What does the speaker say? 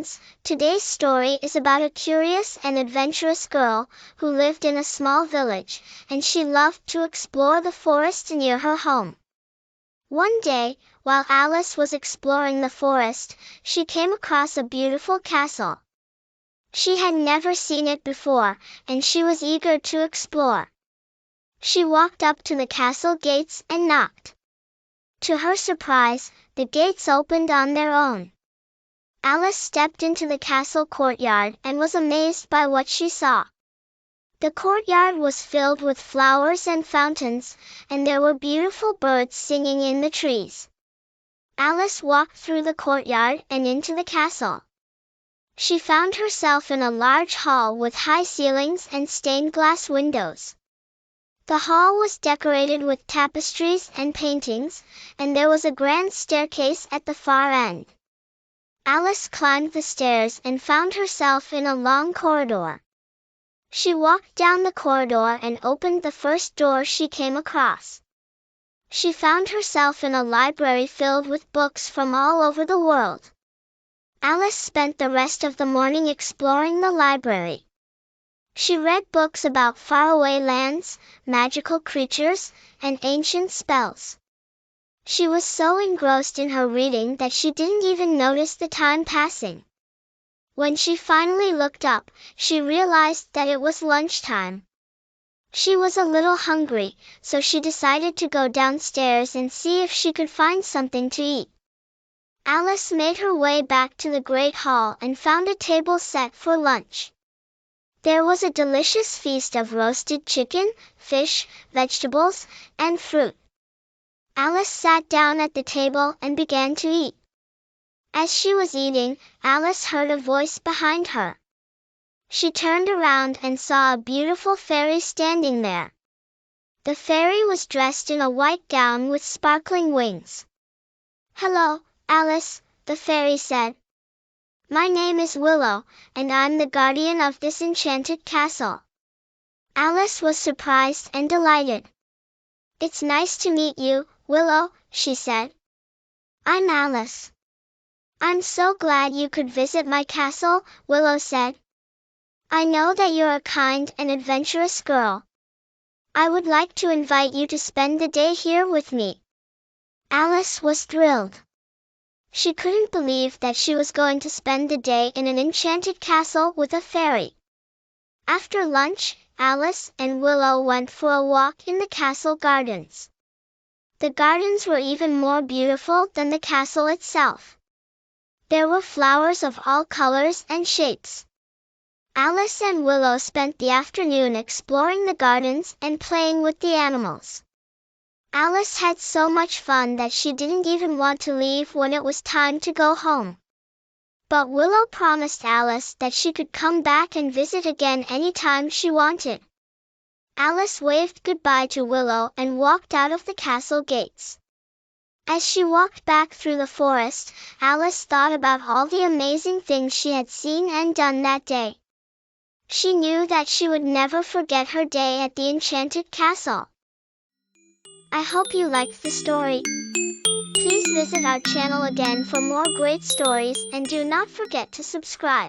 friends, today's story is about a curious and adventurous girl who lived in a small village, and she loved to explore the forest near her home. One day, while Alice was exploring the forest, she came across a beautiful castle. She had never seen it before, and she was eager to explore. She walked up to the castle gates and knocked. To her surprise, the gates opened on their own. Alice stepped into the castle courtyard and was amazed by what she saw. The courtyard was filled with flowers and fountains, and there were beautiful birds singing in the trees. Alice walked through the courtyard and into the castle. She found herself in a large hall with high ceilings and stained glass windows. The hall was decorated with tapestries and paintings, and there was a grand staircase at the far end. Alice climbed the stairs and found herself in a long corridor. She walked down the corridor and opened the first door she came across. She found herself in a library filled with books from all over the world. Alice spent the rest of the morning exploring the library. She read books about faraway lands, magical creatures, and ancient spells. She was so engrossed in her reading that she didn't even notice the time passing. When she finally looked up, she realized that it was lunchtime. She was a little hungry, so she decided to go downstairs and see if she could find something to eat. Alice made her way back to the great hall and found a table set for lunch. There was a delicious feast of roasted chicken, fish, vegetables, and fruit. Alice sat down at the table and began to eat. As she was eating, Alice heard a voice behind her. She turned around and saw a beautiful fairy standing there. The fairy was dressed in a white gown with sparkling wings. "Hello, Alice," the fairy said. "My name is Willow, and I'm the guardian of this enchanted castle." Alice was surprised and delighted. "It's nice to meet you, Willow," she said. "I'm Alice." "I'm so glad you could visit my castle," Willow said. "I know that you're a kind and adventurous girl. I would like to invite you to spend the day here with me." Alice was thrilled. She couldn't believe that she was going to spend the day in an enchanted castle with a fairy. After lunch, Alice and Willow went for a walk in the castle gardens. The gardens were even more beautiful than the castle itself. There were flowers of all colors and shapes. Alice and Willow spent the afternoon exploring the gardens and playing with the animals. Alice had so much fun that she didn't even want to leave when it was time to go home. But Willow promised Alice that she could come back and visit again anytime she wanted. Alice waved goodbye to Willow and walked out of the castle gates. As she walked back through the forest, Alice thought about all the amazing things she had seen and done that day. She knew that she would never forget her day at the Enchanted Castle. I hope you liked the story. Please visit our channel again for more great stories and do not forget to subscribe.